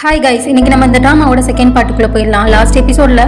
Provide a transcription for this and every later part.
Hi guys, இன்னைக்கு நம்ம இந்த ட்ராமாவோட செகண்ட் பார்ட்டுக்குள்ளே போயிடலாம். லாஸ்ட் எபிசோடில்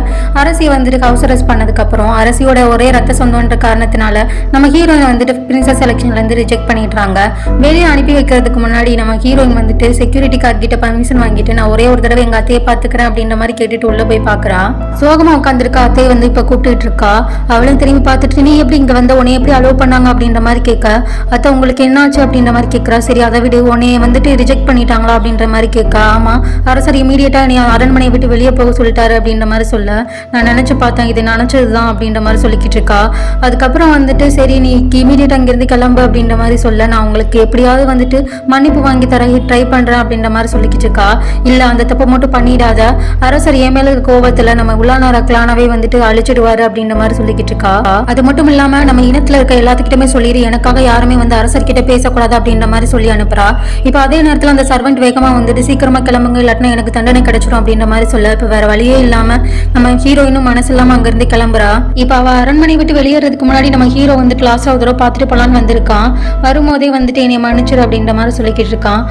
அரசி வந்துட்டு ஹவுஸ் அரெஸ்ட் பண்ணதுக்கப்புறம் அரசியோட ஒரே ரத்த சொந்தன்ற காரணத்தினால நம்ம ஹீரோயின் வந்துட்டு பிரின்சஸ் செலெக்ஷன்லேருந்து ரிஜெக்ட் பண்ணிடுறாங்க. வெளியே அனுப்பி வைக்கிறதுக்கு முன்னாடி நம்ம ஹீரோயின் வந்துட்டு செக்யூரிட்டி கார்டு கிட்ட பர்மிஷன் வாங்கிட்டு நான் ஒரே ஒரு தடவை எங்கள் அத்தையை பார்த்துக்கிறேன் அப்படின்ற மாதிரி கேட்டுட்டு உள்ளே போய் பார்க்குறா. சோகமாக உட்காந்துருக்க அத்தையை வந்து இப்போ கூப்பிட்டுட்டு இருக்கா. அவளும் திரும்பி பார்த்துட்டு நீ எப்படி இங்கே வந்த, உன்னை எப்படி அலோவ் பண்ணாங்க அப்படின்ற மாதிரி கேட்க, அத்தை உங்களுக்கு என்னாச்சு அப்படின்ற மாதிரி கேட்குறா. சரி அதை விட உன்னைய வந்துட்டு ரிஜெக்ட் பண்ணிட்டாங்களா அப்படின்ற மாதிரி கேட்க, ஆமாம் அரசர் இமீடியட்டா நீ அரண்மனையை விட்டு வெளியே போக சொல்லிட்டாரு அப்படின்ற மாதிரி சொல்ல, நான் நினைச்சு பார்த்தேன் இது நினைச்சதுதான் அப்படின்ற மாதிரி சொல்லிக்கிட்டு இருக்கா. அதுக்கப்புறம் வந்துட்டு சரி நீ இமீடியட்டா இங்கிருந்து கிளம்பு அப்படின்ற மாதிரி சொல்ல, நான் உங்களுக்கு எப்படியாவது வந்துட்டு மன்னிப்பு வாங்கி தர ட்ரை பண்றேன் அப்படின்ற மாதிரி சொல்லிக்கிட்டு இருக்கா. இல்ல அந்த தப்பை மட்டும் பண்ணிடாத, அரசர் என் மேல கோவத்துல நம்ம உள்ளானார கிளானவே வந்துட்டு அழிச்சிடுவாரு அப்படின்ற மாதிரி சொல்லிக்கிட்டு இருக்கா. அது மட்டும் இல்லாம நம்ம இனத்துல இருக்க எல்லாத்துக்கிட்டமே சொல்லிடு எனக்காக யாருமே வந்து அரசர்கிட்ட பேசக்கூடாது அப்படின்ற மாதிரி சொல்லி அனுப்புறா. இப்ப அதே நேரத்துல அந்த சர்வெண்ட் வேகமா வந்துட்டு சீக்கிரமா கிளம்புங்க இல்லாட்டினா எனக்கு தண்டனை கிடைச்சிடும் அப்படின்ற மாதிரி சொல்ல, இப்ப வேற வழியே இல்லாம நம்ம ஹீரோயினும் மனசு இல்லாம அங்க இருந்து கிளம்புறா. இப்ப அவ அரண்மனை விட்டு வெளியேறதுக்கு முன்னாடி நம்ம ஹீரோ வந்து கிளாஸ் ஒரு தடவை பார்த்துட்டு போலான்னு வந்திருக்கான். வரும்போதே வந்துட்டு என்னை மன்னிச்சிரு அப்படின்ற மாதிரி சொல்லிக்கிட்டு இருக்கான்.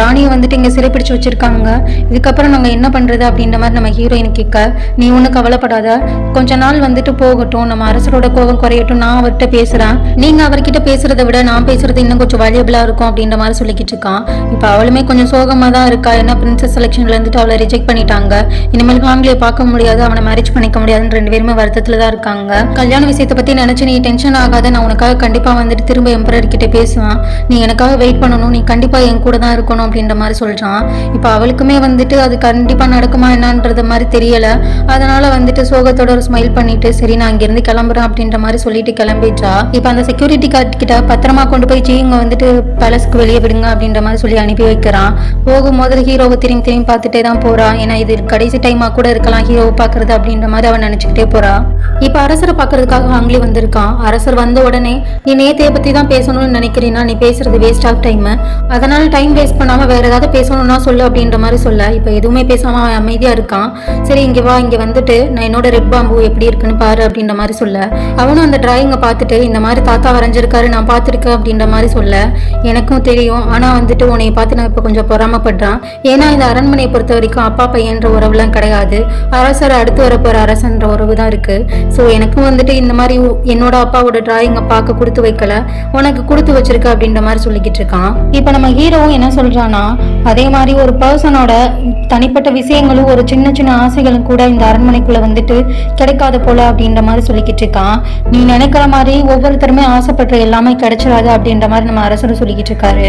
ராணியை வந்துட்டு இங்க சிறைப்பிடிச்சு வச்சிருக்காங்க, இதுக்கப்புறம் நாங்க என்ன பண்றது அப்படின்ற மாதிரி நம்ம ஹீரோயின் கேட்க, நீ ஒன்னும் கவலைப்படாத, கொஞ்ச நாள் வந்துட்டு போகட்டும், நம்ம அரசரோட கோபம் குறையட்டும், நான் அவர்கிட்ட பேசுறேன், நீங்க அவர்கிட்ட பேசுறதை விட நான் பேசுறது இன்னும் கொஞ்சம் வேல்யூபிளா இருக்கும் அப்படின்ற மாதிரி சொல்லிக்கிட்டு இருக்கான். இப்ப அவளுமே கொஞ்சம் சோகமா தான் இருக்கா. ஏன்னா பிரின்சஸ் செலெக்ஷன்ல இருந்துட்டு அவளை ரிஜெக்ட் பண்ணிட்டாங்க, இனிமேல் ஃபேமிலியை பார்க்க முடியாது, அவனை மேரேஜ் பண்ணிக்க முடியாதுன்னு ரெண்டு பேருமே வருத்தத்துல தான் இருக்காங்க. கல்யாண விஷயத்தை பத்தி நினைச்சு நீ டென்ஷன் ஆகாத, நான் உனக்காக கண்டிப்பா வந்துட்டு திரும்ப எம்பரர் கிட்ட பேசுவான், நீ எனக்காக வெயிட் பண்ணணும், நீ கண்டிப்பா என் கூட தான் இருக்கணும் அப்படின்ற மாதிரி சொல்றான். இப்ப அவளுக்குமே வந்துட்டு அது கண்டிப்பா நடக்குமா என்னன்றது மாதிரி தெரியல. அதனால வந்துட்டு சோகத்தோட ஒரு ஸ்மைல் பண்ணிட்டு சரி நான் இங்கிருந்து கிளம்புறேன் அப்படின்ற மாதிரி சொல்லிட்டு கிளம்பிச்சா. இப்ப அந்த செக்யூரிட்டி கார்டு கிட்ட பத்திரமா கொண்டு போய் இங்க வந்துட்டு பேலஸ்க்கு வெளியே விடுங்க அப்படின்ற மாதிரி சொல்லி அனுப்பி வைக்கிறான். போகும்போது ஹீரோவை திரும்பி பார்த்துட்டே தான் போறா. ஏன்னா இது கடைசி டைமா கூட இருக்கலாம் ஹீரோவை பாக்குறது அப்படின்ற மாதிரி அவன் நினைச்சுக்கிட்டே போறா. இப்ப அரசரை பாக்குறதுக்காக அங்கேயே வந்திருக்கான். அரசர் வந்த உடனே நீ நேத்தைய பத்தி தான் பேசணும்னு நினைக்கிறீன்னா நீ பேசுறது வேஸ்ட் ஆஃப் டைம், அதனால டைம் வேஸ்ட் பண்ணாம வேற ஏதாவது பேசணும்னா சொல்லு அப்படின்ற மாதிரி சொல்ல, இப்ப எதுவுமே பேசாம அவன் அமைதியா இருக்கான். சரி இங்க வா, இங்க வந்துட்டு நான் என்னோட ரெட் பாம்பு எப்படி இருக்குன்னு பாரு அப்படின்ற மாதிரி சொல்ல, அவனும் அந்த டிராயிங்கை பார்த்துட்டு இந்த மாதிரி தாத்தா வரைஞ்சிருக்காரு நான் பார்த்துருக்கேன் அப்படின்ற மாதிரி சொல்ல, எனக்கும் தெரியும், ஆனா வந்துட்டு உன்னை பார்த்து நான் இப்ப கொஞ்சம் பொறாமப்படுறான். ஏன்னா இந்த அரண்மனையை பொறுத்த வரைக்கும் அப்பா பையன்ற உறவுலாம் கிடையாது, அரசர் அடுத்து வரப்போற அரசன்ற உறவு தான் இருக்கு. ஸோ எனக்கும் வந்துட்டு இந்த மாதிரி என்னோட அப்பாவோட டிராயிங்கை பார்க்க கொடுத்து வைக்கல, உனக்கு கொடுத்து வச்சிருக்க அப்படின்ற மாதிரி சொல்லிக்கிட்டு இருக்கான். இப்போ நம்ம ஹீரோவும் என்ன சொல்றான்னா, அதே மாதிரி ஒரு பர்சனோட தனிப்பட்ட விஷயங்களும் ஒரு சின்ன சின்ன ஆசைகளும் கூட இந்த அரண்மனைக்குள்ள வந்துட்டு கிடைக்காத போல அப்படின்ற மாதிரி சொல்லிக்கிட்டு இருக்கான். நீ நினைக்கிற மாதிரி ஒவ்வொருத்தருமே ஆசைப்படுற எல்லாமே கிடைச்சிடாது அப்படின்ற மாதிரி நம்ம அரசர் சொல்லிக்கிட்டு இருக்காரு.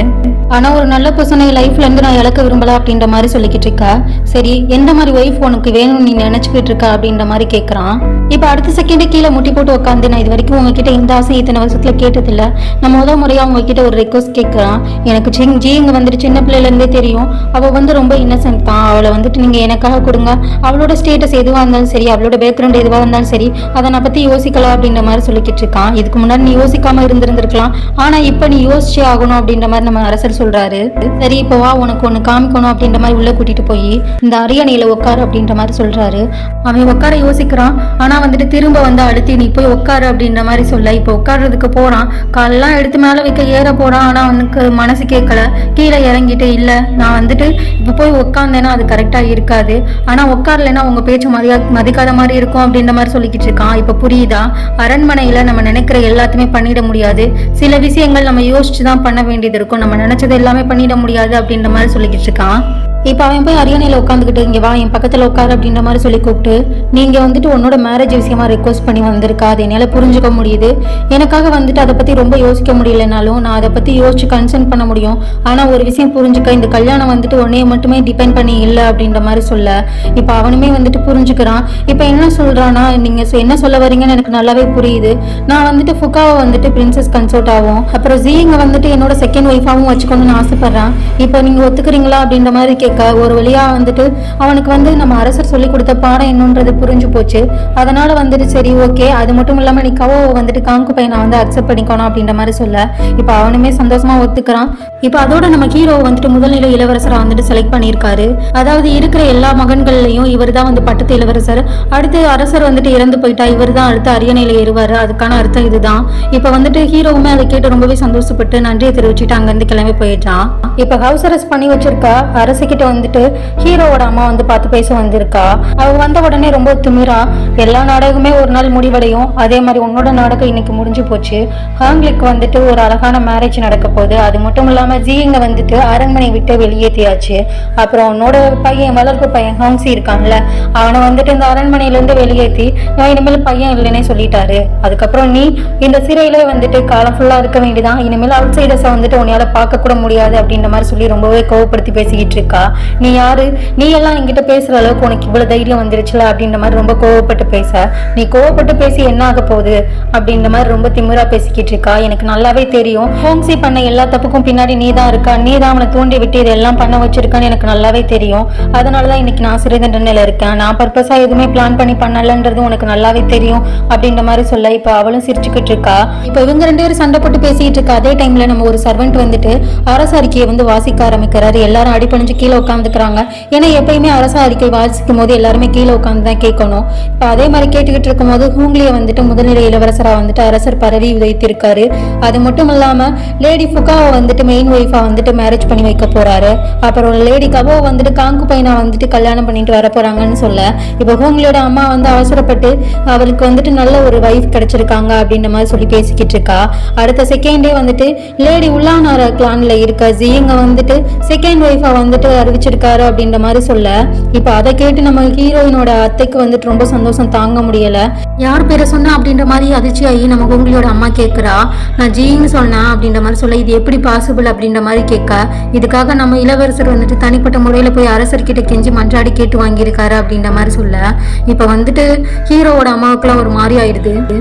ஆனா ஒரு நல்ல பர்சனை லைஃப்ல இருந்து நான் இழக்க விரும்பல அப்படின்ற மாதிரி சொல்லிக்கிட்டு இருக்கா. சரி எந்த மாதிரி ஒய்ஃப் உனக்கு வேணும்னு நீ நினைச்சுக்கிட்டு இருக்க அப்படின்ற மாதிரி கேட்கறான். இப்ப அடுத்த செகண்ட் கீழே முட்டி போட்டு உட்காந்து, நான் இது வரைக்கும் உங்ககிட்ட இந்த ஆசை இத்தனை வருஷத்துல கேட்டது இல்ல, நான் முதல் முறையா உங்ககிட்ட ஒரு ரெக்வஸ்ட் கேட்கறான். எனக்கு இங்க வந்துட்டு சின்ன பிள்ளைல இருந்தே தெரியும், அவ வந்து ரொம்ப இன்னசென்ட் தான், அவளை வந்துட்டு நீங்க எனக்காக கொடுங்க, அவளோட ஸ்டேட்டஸ் எதுவா இருந்தாலும் சரி, அவளோட பேக்ரவுண்ட் எதுவா இருந்தாலும் சரி, அதை நான் பத்தி யோசிக்கலாம் அப்படின்ற மாதிரி சொல்லிக்கிட்டு இருக்கான். இதுக்கு முன்னாடி நீ யோசிக்காம இருந்திருந்திருக்கலாம், ஆனா இப்ப நீ யோசிச்சே ஆகணும் அப்படின்ற மாதிரி நம்ம அரசர் சொல்றாரு. சரி இப்போ வா உனக்கு ஒண்ணு காமிக்கணும் அப்படின்ற மாதிரி உள்ள கூட்டிட்டு போய் இந்த அரியணையில உட்காரு அப்படின்ற மாதிரி சொல்றாரு. அவன் உட்கார யோசிக்கிறான், ஆனா வந்துட்டு திரும்ப வந்து அழுத்தி நீ போய் உட்காரு அப்படின்ற மாதிரி சொல்ல, இப்ப உட்கார்றதுக்கு போறான், காலெல்லாம் எடுத்து மேல வைக்க ஏற போறான். ஆனா அவனுக்கு மனசு கேட்கல, கீழே இறங்கிட்டு இல்ல நான் வந்துட்டு இப்ப போய் உட்கார்ந்தேன்னா அது கரெக்டா இருக்காது, ஆனா உட்காரலன்னா உங்க பேச்சு மதிக்காத மாதிரி இருக்கும் அப்படின்ற மாதிரி சொல்லிக்கிட்டு இருக்கான். இப்ப புரியுதா, அரண்மனையில நம்ம நினைக்கிற எல்லாத்தையுமே பண்ணிட முடியாது, சில விஷயங்கள் நம்ம யோசிச்சுதான் பண்ண வேண்டியது இருக்கும், நம்ம நினைச்சது எல்லாமே பண்ணிட முடியாது அப்படின்ற மாதிரி சொல்லிக்கிட்டு இருக்கான். இப்போ அவன் போய் அரியணையில் உட்காந்துக்கிட்டு இங்கே வா என் பக்கத்தில் உட்காரு அப்படின்ற மாதிரி சொல்லி கூப்பிட்டு, நீங்கள் வந்துட்டு உன்னோட மேரேஜ் விஷயமா ரெக்வஸ்ட் பண்ணி வந்திருக்கா, அது என்னால் புரிஞ்சுக்க முடியுது, எனக்காக வந்துட்டு அதை பற்றி ரொம்ப யோசிக்க முடியலனாலும் நான் அதை பற்றி யோசிச்சு கன்சர்ன் பண்ண முடியும், ஆனால் ஒரு விஷயம் புரிஞ்சுக்க, இந்த கல்யாணம் வந்துட்டு உன்னைய மட்டுமே டிபெண்ட் பண்ணி இல்லை அப்படின்ற மாதிரி சொல்ல, இப்போ அவனுமே வந்துட்டு புரிஞ்சுக்கிறான். இப்போ என்ன சொல்கிறான்னா, நீங்கள் என்ன சொல்ல வரீங்கன்னு எனக்கு நல்லாவே புரியுது, நான் வந்துட்டு ஃபுக்காவை வந்துட்டு பிரின்சஸ் கன்சோர்ட் ஆகும், அப்புறம் ஜீங்க வந்துட்டு என்னோட செகண்ட் ஒய்ஃபாகவும் வச்சுக்கணும்னு ஆசைப்பட்றேன், இப்போ நீங்கள் ஒத்துக்கிறீங்களா அப்படின்ற மாதிரி கேட்க, ஒரு வழியா வந்துட்டு அவனுக்கு வந்து நம்ம அரசர் சொல்லி கொடுத்த பாடம் என்னன்றது புரிஞ்சு போச்சு. அதனால வந்துட்டு சரி ஓகே, அது மட்டும் இல்லாம நீ கவோ வந்துட்டு காங்கு பையனை வந்து அக்செப்ட் பண்ணிக்கணும் அப்படின்ற மாதிரி சொல்ல, இப்ப அவனுமே சந்தோஷமா ஒத்துக்கிறான். இப்ப அதோட நம்ம ஹீரோ வந்துட்டு முதல்நிலை இளவரசரை வந்துட்டு செலக்ட் பண்ணியிருக்காரு. அதாவது இருக்கிற எல்லா மகன்கள்லயும் இவர் தான் வந்து பட்டத்து இளவரசர், அடுத்து அரசர் வந்துட்டு இறந்து போயிட்டா இவர் தான் அடுத்து அரியணையில ஏறுவாரு, அதுக்கான அர்த்தம் இதுதான். இப்ப வந்துட்டு ஹீரோவுமே அதை கேட்டு ரொம்பவே சந்தோஷப்பட்டு நன்றியை தெரிவிச்சுட்டு அங்கிருந்து கிளம்பி போயிட்டான். இப்ப ஹவுஸ் அரெஸ்ட் பண்ணி வச்சிருக்க அரசுகிட்ட வந்துட்டு ஹீரோவோட அம்மா வந்து பார்த்து பேச வந்திருக்கா. அவ வந்த உடனே ரொம்ப திமிரா, எல்லா நாடகமே ஒரு நாள் முடிவடையும், அதே மாதிரி உன்னோட நாடகம் இன்னைக்கு முடிஞ்சு போச்சு. ஹாங்லிக்கு வந்துட்டு ஒரு அழகான மேரேஜ் நடக்க போகுது. அது மட்டும் இல்லாம ஜிங்க வந்துட்டு அரண்மனை விட்டு வெளியேற்றியாச்சு. அப்புறம் உன்னோட பையன், வளர்ப்பு பையன் ஹாங்ஸி இருக்கான்ல, அவனை வந்துட்டு இந்த அரண்மனையில இருந்து வெளியேற்றி இனிமேல் பையன் இல்லைன்னே சொல்லிட்டாரு. அதுக்கப்புறம் நீ இந்த சிறையிலே வந்துட்டு காலம் ஃபுல்லா இருக்க வேண்டியதான், இனிமேல் அவுட் சைடர்ஸை வந்துட்டு உன்னால பார்க்க கூட முடியாது அப்படின்ற மாதிரி சொல்லி ரொம்பவே கோவப்படுத்தி பேசிக்கிட்டு இருக்கா. நீ யாரு, நீ எல்லாம் என்கிட்ட பேசுற அளவுக்கு உனக்கு இவ்வளவு தைரியம் வந்துருச்சுல அப்படின்ற மாதிரி ரொம்ப கோவப்பட்டு பேச, நீ கோவப்பட்டு பேசி என்ன ஆக போகுது அப்படின்ற மாதிரி ரொம்ப திமிரா பேசிக்கிட்டு இருக்கா. எனக்கு நல்லாவே தெரியும் ஹோங்ஸி பண்ண எல்லா தப்புக்கும் பின்னாடி நீ தான் இருக்கா, நீ தான் அவனை தூண்டி விட்டு இதெல்லாம் பண்ண வச்சிருக்கான்னு எனக்கு நல்லாவே தெரியும். அதனாலதான் இன்னைக்கு நான் சிறை தண்டனையில இருக்கேன். நான் பர்பஸா எதுவுமே பிளான் பண்ணி பண்ணலன்றது உனக்கு நல்லாவே தெரியும் அப்படின்ற மாதிரி சொல்ல, இப்ப அவளும் சிரிச்சுக்கிட்டு இருக்கா. இப்ப இவங்க 2 பேரும் சண்டை போட்டு பேசிட்டு இருக்கா. அதே டைம்ல நம்ம ஒரு சர்வெண்ட் வந்துட்டு அரசு அறிக்கையை வந்து வாசிக்க ஆரம்பிக்கிறாரு. எல்லாரும் அடிப்பணிஞ்சு கீழே உட்காந்துக்கிறாங்க. ஏன்னா எப்பயுமே அரசு அறிக்கை வாசிக்கும் போது எல்லாருமே கீழே உட்காந்து தான் கேட்கணும். இப்ப அதே மாதிரி கேட்டுக்கிட்டு இருக்கும் போது ஹூங்லியை வந்துட்டு முதல்நிலை இளவரசரா வந்துட்டு அரசர் பதவி உதைத்திருக்காரு. அது மட்டும் இல்லாம லேடி ஃபுகாவை வந்துட்டு மெயின் ஒய்ஃபா வந்துட்டு மேரேஜ் பண்ணி வைக்க போறாரு. அப்புறம் லேடி கவோ வந்துட்டு காங்கு பையனா வந்துட்டு கல்யாணம் பண்ணிட்டு வர போறாங்கன்னு சொல்ல, இப்ப ஹூங்லியோட அம்மா வந்து அவசரப்பட்டு அவளுக்கு வந்துட்டு நல்ல ஒரு வைஃப் கிடைச்சிருக்காங்க அப்படின்ற மாதிரி சொல்லி பேசிக்கிட்டு இருக்கா. அடுத்த செகண்டே வந்துட்டு லேடி உள்ளானார கிளான்ல இருக்க ஜிங்க வந்துட்டு செகண்ட் ஒய்ஃபா வந்துட்டு அறிவிச்சிருக்காரு அப்படின்ற மாதிரி சொல்ல, இப்ப அதை கேட்டு நம்ம ஹீரோயினோட அத்தைக்கு வந்துட்டு ரொம்ப சந்தோஷம் தாங்க முடியல. யார் பேரை சொன்னா அப்படின்ற மாதிரி அதிர்ச்சி ஆகி நம்ம ஹூங்லியோட அம்மா கேட்கிறா. நான் ஜின்னு சொன்னேன் அப்படின்ற மாதிரி சொல்ல, இது எப்படி பாசிபிள் அப்படின்ற மாதிரி கேட்க, இதுக்காக நம்ம இளவரசர் வந்துட்டு தனிப்பட்ட முறையில போய் அரசர்கிட்ட கெஞ்சி மன்றாடி கேட்டு வாங்கியிருக்காரு அப்படின்ற மாதிரி சொல்ல, இப்ப வந்துட்டு ஹீரோவோட அம்மாவுக்குலாம் ஒரு மாதிரி ஆயிடுது.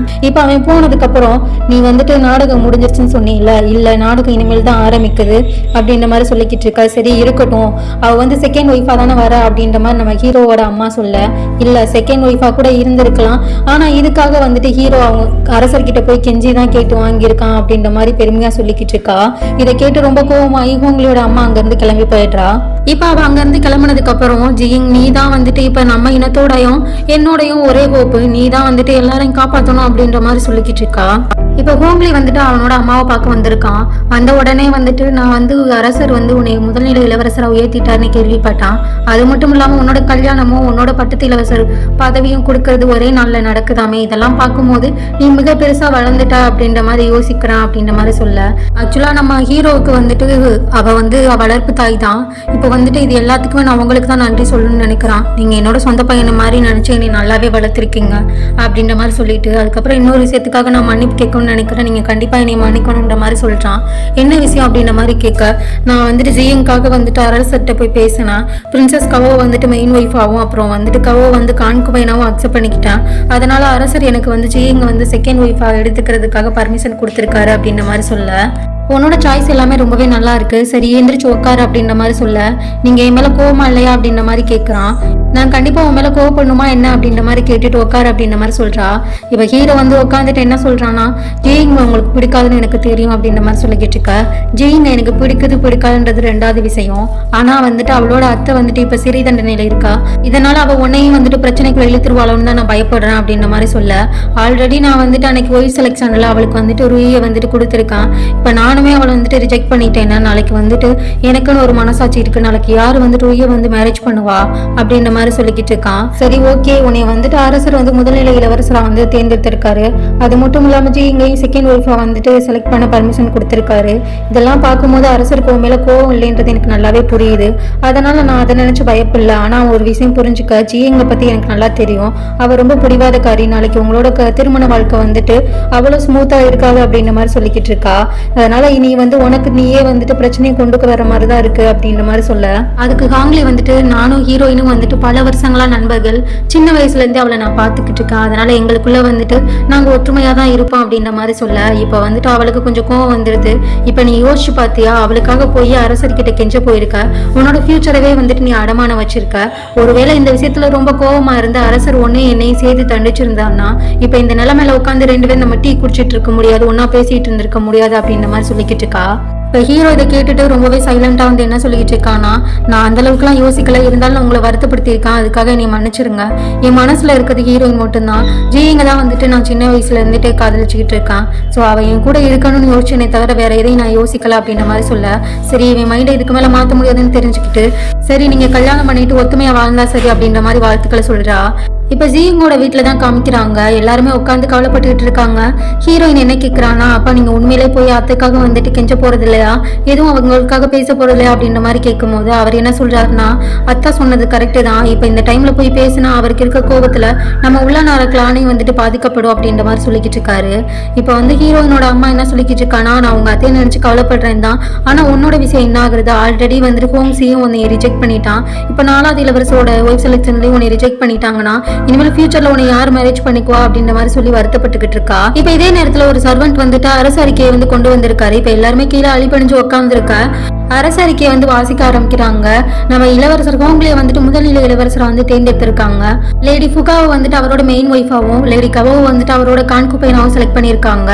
இப்ப அவன் போனதுக்கு அப்புறம் நீ வந்துட்டு நாடகம் முடிஞ்சிருச்சுன்னு சொன்னீங்கல்ல, இல்ல நாடகம் இனிமேல் தான் ஆரம்பிக்குது அப்படின்ற மாதிரி சொல்லிக்கிட்டு இருக்கா. சரி இருக்கட்டும், அவ வந்து செகண்ட் ஒய்ஃபா தானே வர அப்படின்ற மாதிரி நம்ம ஹீரோவோட அம்மா சொல்ல, இல்ல செகண்ட் ஒய்ஃபா கூட இருந்திருக்கலாம், ஆனா இதுக்காக வந்துட்டு ஹீரோ அவங்க அரசர்கிட்ட போய் கெஞ்சி தான் கேட்டு வாங்கியிருக்கான் அப்படின்ற மாதிரி பெருமையா சொல்லிக்கிட்டு இருக்கா. இதை கேட்டு ரொம்ப கோவமாயி ஹூங்லியோட அம்மா அங்க இருந்து கிளம்பி போயிடுறா. இப்ப அவ அங்க இருந்து கிளம்புனதுக்கு அப்புறம் ஜிங், நீ தான் வந்துட்டு இப்ப நம்ம இனத்தோடையும் என்னோடையும் ஒரே கோப்பு, நீ தான் வந்துட்டு எல்லாரையும் காப்பாற்றணும் அப்படின்ற மாதிரி சொல்லிக்கிட்டு இருக்கா. இப்ப ஹோங்லி வந்துட்டு அவனோட அம்மாவை பார்க்க வந்திருக்கான். வந்த உடனே வந்துட்டு நான் வந்து அரசர் வந்து உன்னை முதல்நிலை இளவரசரை உயர்த்திட்டார்னு கேள்விப்பட்டான். அது மட்டும் இல்லாம உன்னோட கல்யாணமும் உன்னோட பட்டத்து இளவரசர் பதவியும் கொடுக்கறது ஒரே நாள்ல நடக்குதாமே, இதெல்லாம் பார்க்கும்போது நீ மிக பெருசா வளர்ந்துட்டா அப்படின்ற மாதிரி யோசிக்கிறான் அப்படின்ற மாதிரி சொல்ல, ஆக்சுவலா நம்ம ஹீரோவுக்கு வந்துட்டு அவ வந்து வளர்ப்பு தாய் தான். இப்ப வந்துட்டு இது எல்லாத்துக்குமே நான் உங்களுக்கு தான் நன்றி சொல்லணும்னு நினைக்கிறான். நீங்க என்னோட சொந்த பையனை மாதிரி நினைச்சு என்னை நல்லாவே வளர்த்திருக்கீங்க அப்படின்ற மாதிரி சொல்லிட்டு, அதுக்கப்புறம் இன்னொரு விஷயத்துக்காக நான் மன்னிப்பு கேட்கணும்னு நினைக்கிறேன், நீங்க கண்டிப்பா என்னை மன்னிக்கணுன்ற மாதிரி சொல்றான். என்ன விஷயம் அப்படின்ற மாதிரி கேட்க, நான் வந்துட்டு ஜியங்காக வந்துட்டு அரசர்கிட்ட போய் பேசினேன். பிரின்சஸ் கவோ வந்துட்டு மெயின் ஒய்ஃபாவும் அப்புறம் வந்துட்டு கவோ வந்து கான்குபைனாவும் அக்செப்ட் பண்ணிக்கிட்டேன். அதனால அரசர் எனக்கு வந்து ஜியங்க வந்து செகண்ட் ஒய்ஃபா எடுத்துக்கிறதுக்காக பர்மிஷன் கொடுத்துருக்காரு அப்படின்ற மாதிரி சொல்ல, உன்னோட சாய்ஸ் எல்லாமே ரொம்பவே நல்லா இருக்கு, சரி எந்திரிச்சு உட்காரு அப்படின்ற மாதிரி சொல்ல, நீங்க என் மேல கோவமா இல்லையா அப்படின்ற மாதிரி கேட்கறான். நான் கண்டிப்பா உன் மேல கோவப்படணுமா என்ன அப்படின்ற மாதிரி கேட்டுட்டு உட்காரு அப்படின்ற மாதிரி சொல்றா. இப்ப ஹீரோ வந்து உட்காந்துட்டு என்ன சொல்றான்னா, ஜெயிங்க உங்களுக்கு பிடிக்காதுன்னு எனக்கு தெரியும் அப்படின்ற மாதிரி சொல்லிக்கிட்டு இருக்க. ஜெயிங்க எனக்கு பிடிக்காதுன்றது 2வது விஷயம். ஆனா வந்துட்டு அவளோட அத்தை வந்துட்டு இப்ப சிறை தண்டனையில இருக்கா, இதனால அவ உன்னையும் வந்துட்டு பிரச்சனைக்குள்ள இழுத்துருவாளோன்னு தான் நான் பயப்படுறேன் அப்படின்ற மாதிரி சொல்ல, ஆல்ரெடி நான் வந்துட்டு அன்னைக்கு ஒய்ஃப் செலக்ஷன்ல அவளுக்கு வந்துட்டு ரூயை வந்துட்டு கொடுத்துருக்கான். இப்ப நானுமே அவளை வந்துட்டு ரிஜெக்ட் பண்ணிட்டேன்னா நாளைக்கு வந்துட்டு எனக்குன்னு ஒரு மனசாட்சி இருக்கு, நாளைக்கு யாரு வந்துட்டு ரூயை வந்து மேரேஜ் பண்ணுவா அப்படின்ற மாதிரி சொல்லிக்கிட்டு இருக்கான். சரி ஓகே, உன்னை வந்துட்டு அரசர் வந்து முதல்நிலை இளவரசரா வந்து தேர்ந்தெடுத்திருக்காரு. அது மட்டும் இல்லாம இங்கேயும் செகண்ட் ஒய்ஃபா வந்துட்டு செலக்ட் பண்ண பர்மிஷன் கொடுத்திருக்காரு. இதெல்லாம் பார்க்கும்போது அரசருக்கு உன் மேல கோவம் இல்லைன்றது எனக்கு நல்லாவே புரியுது. அதனால நான் அதை நினைச்சு பயப்படல. ஆனா ஒரு விஷயம் புரிஞ்சுக்க, ஜியங்க பத்தி எனக்கு நல்லா தெரியும். அவ ரொம்ப பிடிவாதக்காரி. நாளைக்கு உங்களோட திருமண வாழ்க்கை வந்துட்டு அவ்வளவு ஸ்மூத்தா இருக்காது அப்படின்ற மாதிரி சொல்லிக்கிட்டு இருக்கா. அதனால இனி வந்து உனக்கு நீயே வந்துட்டு பிரச்சனையை கொண்டு வர மாதிரிதான் இருக்கு அப்படின்ற மாதிரி சொல்ல, அதுக்கு ஹாங்லி வந்துட்டு நானும் ஹீரோயினும் வந்துட்டு பல வருஷங்களா நண்பர்கள், சின்ன வயசுல இருந்து அவளை நான் பாத்துக்கிட்டு இருக்கேன், அதனால எங்களுக்குள்ள வந்துட்டு நாங்க ஒற்றுமையா தான் இருப்போம் அப்படின்ற மாதிரி சொல்ல, இப்ப வந்துட்டு அவளுக்கு கொஞ்சம் கோவம் வந்துருது. இப்ப நீ யோசிச்சு பாத்தியா, அவளுக்காக போய் அரசர்கிட்ட கெஞ்ச போயிருக்க, உன்னோட ஃபியூச்சரவே வந்துட்டு நீ அடமானம் வச்சிருக்க. ஒருவேளை இந்த விஷயத்துல ரொம்ப கோவமா இருந்து அரசர் ஒன்னே என்னையும் சேர்த்து தண்டிச்சிருந்தான்னா இப்ப இந்த நிலைமையில உட்காந்து 2 பேரும் நம்ம டீ குடிச்சிட்டு இருக்க முடியாது, ஒன்னா பேசிட்டு இருந்திருக்க முடியாது அப்படின்ற மாதிரி சொல்லிக்கிட்டு இருக்கா. இப்போ ஹீரோ இதை கேட்டுட்டு ரொம்பவே சைலண்டாக வந்து என்ன சொல்லிக்கிட்டு இருக்கானா, நான் அந்த அளவுக்குலாம் யோசிக்கல, இருந்தாலும் உங்களை வருத்தப்படுத்தியிருக்கேன், அதுக்காக என்னை மன்னிச்சிருங்க. என் மனசில் இருக்கிறது ஹீரோயின் மட்டும்தான். ஜீங்க தான் வந்துட்டு நான் சின்ன வயசுல இருந்துட்டு காதலிச்சுக்கிட்டு இருக்கேன். ஸோ அவள் என் கூட இருக்கணும்னு யோசிச்சேனே தவிர வேற எதையும் நான் யோசிக்கல அப்படின்ற மாதிரி சொல்ல, சரி இவன் மைண்டை இதுக்கு மேலே மாற்ற முடியாதுன்னு தெரிஞ்சுக்கிட்டு, சரி நீங்கள் கல்யாணம் பண்ணிட்டு ஒத்துமையாக வாழ்ந்தா சரி அப்படின்ற மாதிரி வாழ்த்துக்களை சொல்கிறா. இப்போ ஜீங்கோட வீட்டில் தான் காமிக்கிறாங்க. எல்லாருமே உட்காந்து கவலைப்பட்டுக்கிட்டு இருக்காங்க. ஹீரோயின் என்ன கேட்குறானா, அப்பா நீங்கள் உண்மையிலே போய் அத்தைக்காக வந்துட்டு கெஞ்ச போகிறது இல்லையா, எதுவும் அவங்களுக்காக பேச போகிறது இல்லையா அப்படின்ற மாதிரி கேட்கும்போது அவர் என்ன சொல்கிறாருன்னா, அத்தா சொன்னது கரெக்டு தான், இப்போ இந்த டைமில் போய் பேசினா அவருக்கு இருக்க கோபத்தில் நம்ம உள்ள நாளைக்கலானே வந்துட்டு பாதிக்கப்படும் அப்படின்ற மாதிரி சொல்லிக்கிட்டு இருக்காரு. இப்போ வந்து ஹீரோயினோட அம்மா என்ன சொல்லிக்கிட்டு இருக்கானா, நான் உங்கள் அத்தையை நினச்சி கவலைப்படுறேன் தான், ஆனால் உன்னோட விஷயம் என்ன ஆகுறது, ஆல்ரெடி வந்துட்டு ஹோம்ஸையும் உன்னை ரிஜெக்ட் பண்ணிட்டான், இப்போ 4வது இளவரசோட ஒய்ஃப் செலக்ஷன்லையும் உன்னை ரிஜெக்ட் பண்ணிட்டாங்கன்னா இனிமேல் ஃபியூச்சர்ல உன்னை யார் மேரேஜ் பண்ணிக்குவா அப்படின்ற மாதிரி சொல்லி வருத்தப்பட்டுக்கிட்டு இருக்கா. இப்ப இதே நேரத்துல ஒரு சர்வெண்ட் வந்துட்டு அரசு அறிக்கையை வந்து கொண்டு வந்திருக்காரு. இப்ப எல்லாருமே கீழே அழிப்பணிஞ்சு உட்காந்துருக்க அரசு அறிக்கையை வந்து வாசிக்க ஆரம்பிக்கிறாங்க. நம்ம இளவரசர் ஹோங்லியை வந்துட்டு முதல்நிலை இளவரசரை வந்து தேர்ந்தெடுத்திருக்காங்க. லேடி ஃபுகாவை வந்துட்டு அவரோட மெயின் ஒய்ஃபாவும், லேடி கவோவை வந்துட்டு அவரோட கான்குபைனாவும் செலக்ட் பண்ணியிருக்காங்க.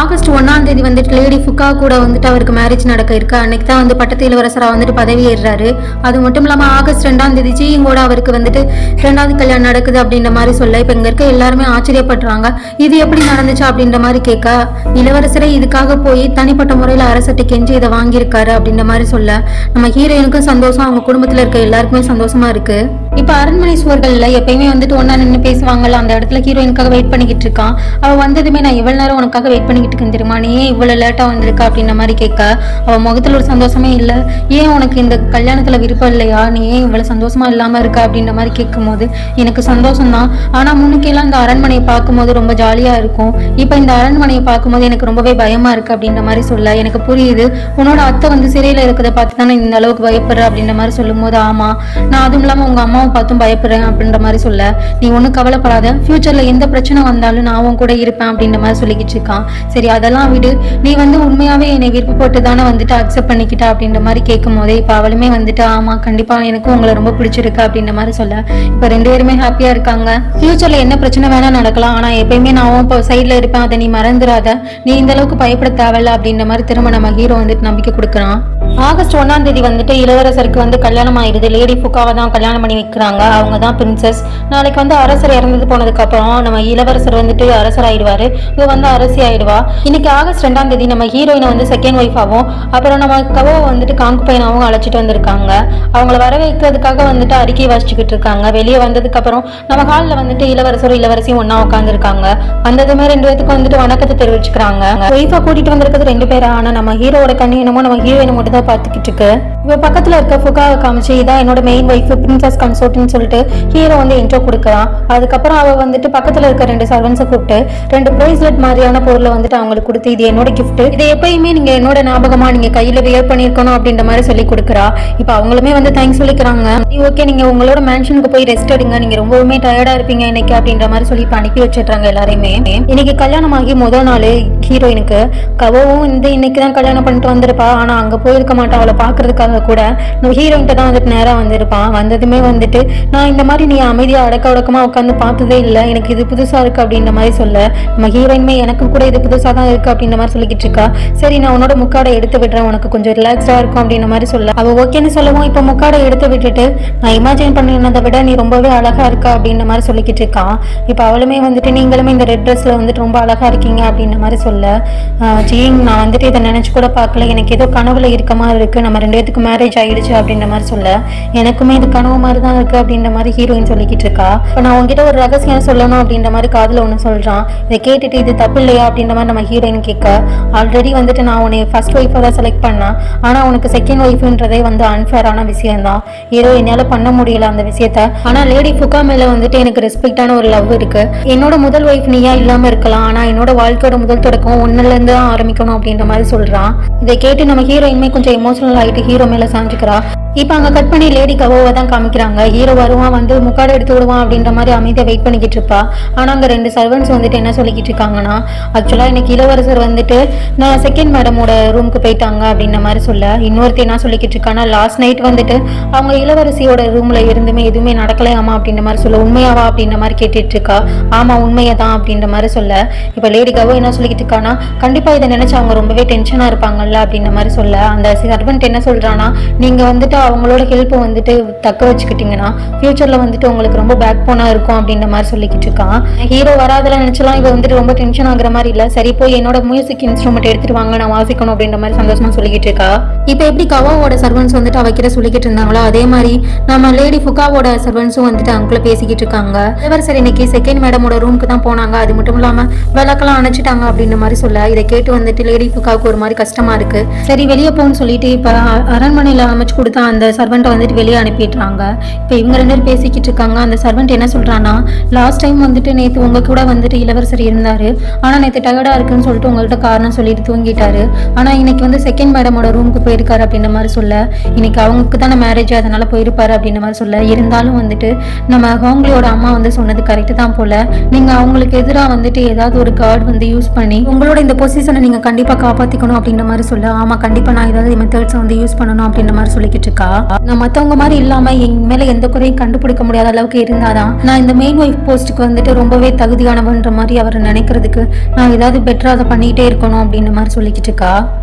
ஆகஸ்ட் 1ஆம் தேதி வந்துட்டு லேடி ஃபுகா கூட வந்துட்டு அவருக்கு மேரேஜ் நடக்க இருக்கு. அன்னைக்கு தான் வந்து பட்டத்து இளவரசரா வந்துட்டு பதவி ஏறுறாரு. அது மட்டும் இல்லாம ஆகஸ்ட் 2ஆம் தேதி ஜீங்கோட அவருக்கு வந்துட்டு 2வது கல்யாணம் நடக்குது அப்படின்ற மாதிரி சொல்ல, இப்ப இங்க இருக்க எல்லாருமே ஆச்சரியப்படுறாங்க. இது எப்படி நடந்துச்சு அப்படின்ற மாதிரி கேட்க, இளவரசரை இதுக்காக போய் தனிப்பட்ட முறையில் அரசட்டை கெஞ்சி இதை வாங்கியிருக்காரு அப்படின்ற மாதிரி சொல்ல, நம்ம ஹீரோயினுக்கும் சந்தோஷம், அவங்க குடும்பத்துல இருக்க எல்லாருக்குமே சந்தோஷமா இருக்கு. இப்ப அரண்மனை சுவர்கள்ல எப்பயுமே வந்துட்டு ஒன்னா நின்று பேசுவாங்கல்ல, அந்த இடத்துல ஹீரோயினுக்காக வெயிட் பண்ணிக்கிட்டு இருக்கான். அவ வந்ததுமே நான் இவ்வளவு நேரம் உனக்காக வெயிட் பண்ணிக்கிட்டு இருக்கேன் தெரியுமா, நீ ஏன் இவ்வளவு லேட்டா வந்திருக்கா அப்படின்ற மாதிரி கேட்க, அவ முகத்துல ஒரு சந்தோஷமே இல்ல. ஏன் உனக்கு இந்த கல்யாணத்துல விருப்பம் இல்லையா, நீ ஏன் இவ்வளவு சந்தோஷமா இல்லாம இருக்க அப்படின்ற மாதிரி கேட்கும் போது, எனக்கு சந்தோஷம் தான், ஆனா முன்னுக்கெல்லாம் இந்த அரண்மனையை பார்க்கும்போது ரொம்ப ஜாலியா இருக்கும், இப்ப இந்த அரண்மனையை பார்க்கும்போது எனக்கு ரொம்பவே பயமா இருக்கு அப்படின்ற மாதிரி சொல்ல, எனக்கு புரியுது, உன்னோட அத்தை வந்து சிறையில இருக்கிறத பார்த்து தானே இந்த அளவுக்கு பயப்படுற அப்படின்ற மாதிரி சொல்லும் போது, ஆமா நான் அதுவும் இல்லாம உங்க அம்மாவை பார்த்தும் பயப்படுறேன் அப்படின்ற மாதிரி சொல்ல, நீ ஒன்னும் கவலைப்படாத, ஃபியூச்சர்ல எந்த பிரச்சனை வந்தாலும் நான் உன் கூட இருப்பேன் அப்படின்ற மாதிரி சொல்லிக்கிட்டு இருக்கான். சரி அதெல்லாம் விடு, நீ வந்து உண்மையாவே என்னை விருப்பப்பட்டு தானே வந்துட்டு அக்செப்ட் பண்ணிக்கிட்டா அப்படின்ற மாதிரி கேட்கும் போதே, இப்ப அவளுமே வந்துட்டு ஆமா கண்டிப்பா எனக்கும் உங்களை ரொம்ப பிடிச்சிருக்கு அப்படின்ற மாதிரி சொல்ல, இப்ப 2 பேருமே ஹாப்பியா இருக்காங்க. ஃபியூச்சர்ல என்ன பிரச்சனை வேணா நடக்கலாம், ஆனா எப்பயுமே நான் இப்போ சைட்ல இருப்பேன், அதை நீ மறந்துடாத, நீ இந்த அளவுக்கு பயப்பட தேவையில்ல அப்படின்ற மாதிரி திரும்ப நம்ம ஹீரோ வந்துட்டு நம்பிக்கை கொடுக்குறான். ஆகஸ்ட் 1ஆம் தேதி வந்துட்டு இளவரசருக்கு வந்து கல்யாணம் ஆயிடுது. லேடி ஃபுகாவை தான் கல்யாணம் பண்ணி வைக்கிறாங்க. அவங்க தான் பிரின்சஸ். நாளைக்கு வந்து அரசர் இறந்தது போனதுக்கு அப்புறம் நம்ம இளவரசர் வந்துட்டு அரசர் ஆயிடுவாரு, இவ வந்து அரசி ஆயிடுவா. இன்னைக்கு ஆகஸ்ட் 2ஆம் தேதி நம்ம ஹீரோயினை வந்து செகண்ட் ஒய்ஃபாவும், அப்புறம் நம்ம கவோவை வந்துட்டு காங்குபைனாவும் அழைச்சிட்டு வந்திருக்காங்க. அவங்கள வர வைக்கிறதுக்காக வந்துட்டு அறிக்கை வாசிச்சுக்கிட்டு இருக்காங்க. வெளியே வந்ததுக்கு அப்புறம் நம்ம ஹாலில் வந்துட்டு இளவரசரும் இளவரசியும் ஒன்னா உட்காந்துருக்காங்க. வந்ததுமே 2 பேத்துக்கும் வந்துட்டு வணக்கத்தை தெரிவிச்சுக்கிறாங்க. ஒய்ஃபா கூட்டிட்டு வந்திருக்கிறது 2 பேரா, ஆனா நம்ம ஹீரோட கண்ணு என்னமோ நம்ம ஹீரோயினை மட்டும் தான் பார்த்துக்கிட்டு இருக்கு. இவ பக்கத்துல இருக்க ஃபுகாவை காமிச்சு, இதான் என்னோட மெயின் ஒய்ஃப் பிரின்சஸ் கன்சோர்ட்னு சொல்லிட்டு ஹீரோ வந்து இன்ட்ரோ கொடுக்குறான். அதுக்கப்புறம் அவ வந்துட்டு பக்கத்துல இருக்க 2 சர்வன்ஸை கூப்பிட்டு 2 பிரேஸ்லெட் மாதிரியான பொருளை வந்துட்டு அவங்களுக்கு கொடுத்து, இது என்னோட கிஃப்ட், இதை எப்பயுமே நீங்க என்னோட ஞாபகமா நீங்க கையில வியர் பண்ணிருக்கணும் அப்படின்ற மாதிரி சொல்லி கொடுக்குறா. இப்ப அவங்களுமே வந்து தேங்க்ஸ் சொல்லிக்கிறாங்க. ஓகே நீங்க உங்களோட மேன்ஷனுக்கு போய் ரெஸ்ட் எடுங்க, நீங்க ரொம்பவுமே டயர்டா இருப்பீங்க இன்னைக்கு அப்படின்ற மாதிரி சொல்லி அனுப்பி வச்சிடுறாங்க எல்லாரையுமே. இன்னைக்கு கல்யாணம் ஆகி முதல் நாள் ஹீரோயினுக்கு. கவோவும் வந்து இன்னைக்கு தான் கல்யாணம் பண்ணிட்டு வந்திருப்பா, ஆனா அங்க போயிருக்க மாட்டா, அவளை பாக்குறதுக்காக கூட நம்ம ஹீரோயின்ட்ட தான் வந்துட்டு நேரம் வந்திருப்பான். வந்ததுமே வந்துட்டு நான் இந்த மாதிரி நீ அமைதியா அடக்க உடக்கமா உட்காந்து பார்த்ததே இல்லை, எனக்கு இது புதுசா இருக்கு அப்படின்ற மாதிரி சொல்ல, நம்ம ஹீரோயின்மே எனக்கு கூட இது புதுசா தான் இருக்கு அப்படின்ற மாதிரி சொல்லிக்கிட்டு இருக்கா. சரி நான் உன்னோட முக்காடை எடுத்து விடுறேன், உனக்கு கொஞ்சம் ரிலாக்ஸ்டா இருக்கும் அப்படின்ற மாதிரி சொல்ல, அவ ஓகேன்னு சொல்லவும் இப்ப முக்காடை எடுத்து விட்டுட்டு, நான் இமேஜின் பண்ணினதை விட நீ ரொம்பவே அழகா இருக்கா அப்படின்ற மாதிரி சொல்லிக்கிட்டு இருக்கான். இப்ப அவளுமே வந்துட்டு நீங்களுமே இந்த ரெட் ட்ரெஸ்ல வந்துட்டு ரொம்ப அழகா இருக்கீங்க அப்படின்ற மாதிரி சொல்ல, ஜீங் நான் வந்துட்டு இதை நினைச்சு கூட பார்க்கல, எனக்கு ஏதோ கனவுல இருக்க மாதிரி இருக்கு, நம்ம 2 பேத்துக்கு மேரேஜ் ஆயிடுச்சு அப்படின்ற மாதிரி சொல்ல, எனக்குமே இது கனவு மாதிரி தான் இருக்கு அப்படின்ற மாதிரி ஹீரோயின் சொல்லிக்கிட்டு இருக்கா. இப்போ நான் உங்ககிட்ட ஒரு ரகசியம் சொல்லணும் அப்படின்ற மாதிரி காதுல ஒன்று சொல்றான். இதை கேட்டுட்டு இது தப்பு இல்லையா அப்படின்ற மாதிரி நம்ம ஹீரோயின் கேட்க, ஆல்ரெடி வந்துட்டு நான் உன்னை ஃபர்ஸ்ட் ஒய்ஃபா தான் செலக்ட் பண்ணேன், ஆனா உனக்கு செகண்ட் ஒய்ஃப்ன்றதே வந்து அன்ஃபேரான விஷயம் தான், ஏதோ என்னால பண்ண முடியல அந்த விஷயத்த, ஆனா லேடி ஃபுகா மேல வந்துட்டு எனக்கு ரெஸ்பெக்டான ஒரு லவ் இருக்கு, என்னோட முதல் ஒய்ஃப் நீயா இல்லாம இருக்கலாம், ஆனா என்னோட வாழ்க்கையோட முதல் தொடக்கம் ஒன்னுல இருந்து தான் ஆரம்பிக்கணும் அப்படின்ற மாதிரி சொல்றான். இதை கேட்டு நம்ம ஹீரோயின்மே கொஞ்சம் கொஞ்சம் எமோஷனல் ஆகிட்டு ஹீரோ மேலே சாஞ்சிக்கிறா. இப்போ அங்கே கட் பண்ணி லேடி கவோவை தான் காமிக்கிறாங்க. ஹீரோ வருவான், வந்து முக்காடு எடுத்து விடுவான் அப்படின்ற மாதிரி அமைதியாக வெயிட் பண்ணிக்கிட்டு இருப்பா. ஆனால் அங்கே 2 சர்வன்ட்ஸ் வந்துட்டு என்ன சொல்லிக்கிட்டு இருக்காங்கன்னா, ஆக்சுவலாக இன்னைக்கு இளவரசர் வந்துட்டு நான் செகண்ட் மேடமோட ரூமுக்கு போயிட்டாங்க அப்படின்ற மாதிரி சொல்ல, இன்னொருத்தி என்ன சொல்லிக்கிட்டு இருக்காங்கன்னா, லாஸ்ட் நைட் வந்துட்டு அவங்க இளவரசியோட ரூமில் இருந்துமே எதுவுமே நடக்கலையாமா அப்படின்ற மாதிரி சொல்ல, உண்மையாவா அப்படின்ற மாதிரி கேட்டுட்டு இருக்கா. ஆமாம் உண்மையை தான் அப்படின்ற மாதிரி சொல்ல, இப்போ லேடி கவோ என்ன சொல்லிக்கிட்டு இருக்கான்னா, கண்டிப்பாக இதை நினச்சி அவங்க ரொம்பவே டென்ஷனாக இருப்பாங்கல்ல அப்படின்ற மாதிரி சொல்ல, அந்த சர்வன்ட் என்ன சொல்கிறான்னா, நீங்கள் வந்துட்டு அவங்களோட ஹெல்ப்பை வந்துட்டு தக்க வச்சுக்கிட்டீங்கன்னா ஃபியூச்சரில் வந்துட்டு உங்களுக்கு ரொம்ப பேக் போனாக இருக்கும் அப்படின்ற மாதிரி சொல்லிக்கிட்டு இருக்கான். ஹீரோ வராதெல்லாம் நினச்சலாம் இவ வந்துட்டு ரொம்ப டென்ஷன் ஆகுற மாதிரி இல்லை, சரி போய் என்னோட மியூசிக் இன்ஸ்ட்ருமெண்ட் எடுத்துட்டு வாங்க நான் வாசிக்கணும் அப்படின்ற மாதிரி சந்தோஷமா சொல்லிக்கிட்டு இருக்கா. இப்போ எப்படி கவாவோட சர்வன்ஸ் வந்துட்டு அவக்கிட்ட சொல்லிக்கிட்டு இருந்தாங்களோ அதே மாதிரி நம்ம லேடி ஃபுகாவோட சர்வன்ஸும் வந்துட்டு அவங்கள பேசிக்கிட்டு இருக்காங்க. இளவரசர் இன்னைக்கு செகண்ட் மேடமோட ரூமுக்கு தான் போனாங்க, அது மட்டும் இல்லாமல் விளக்கெல்லாம் அணைச்சிட்டாங்க அப்படின்ற மாதிரி சொல்ல, இதை கேட்டு வந்துட்டு லேடி ஃபுகாவுக்கு ஒரு மாதிரி கஷ்டமா இருக்கு. சரி வெளியே போன்னு சொல்லிட்டு இப்போ அரண்மனையில் அமைச்சு கொடுத்தா அந்த சர்வெண்ட்டை வந்துட்டு வெளியே அனுப்பிடுறாங்க. இப்போ இவங்க 2 பேரும் பேசிக்கிட்டு இருக்காங்க. அந்த சர்வெண்ட் என்ன சொல்றான்னா, லாஸ்ட் டைம் வந்துட்டு நேற்று உங்க கூட வந்துட்டு இளவரசர் இருந்தாரு, ஆனால் நேற்று டயர்டா இருக்குன்னு சொல்லிட்டு உங்கள்கிட்ட காரணம் சொல்லிட்டு தூங்கிட்டாரு, ஆனால் இன்னைக்கு வந்து செகண்ட் மேடமோட ரூமுக்கு போயிருக்காரு அப்படின்ற மாதிரி சொல்ல, இன்னைக்கு அவங்களுக்கு தானே மேரேஜ் அதனால போயிருப்பாரு அப்படின்ற மாதிரி சொல்ல, இருந்தாலும் வந்துட்டு நம்ம ஹோங்லியோட அம்மா வந்து சொன்னது கரெக்டு தான் போல, நீங்க அவங்களுக்கு எதிராக வந்துட்டு ஏதாவது ஒரு கார்டு வந்து யூஸ் பண்ணி உங்களோட இந்த பொசிஷனை நீங்க கண்டிப்பா காப்பாத்திக்கணும் அப்படின்ற மாதிரி சொல்ல, ஆமா கண்டிப்பா நான் ஏதாவது மெத்தட்ஸ் வந்து யூஸ் பண்ணணும் அப்படின்ற மாதிரி சொல்லிக்கிட்டு இருக்கா. நான் மற்றவங்க மாதிரி இல்லாம என் மேல எந்த குறையும் கண்டுபிடிக்க முடியாத அளவுக்கு இருந்தாதான் நான் இந்த மெயின் ஒய்ஃப் போஸ்ட்டுக்கு வந்துட்டு ரொம்பவே தகுதியானவன்ற மாதிரி அவர் நினைக்கிறதுக்கு நான் ஏதாவது பெட்டரா அதை பண்ணிட்டே இருக்கணும் அப்படின்ற மாதிரி சொல்லிக்கிட்டு இருக்கா.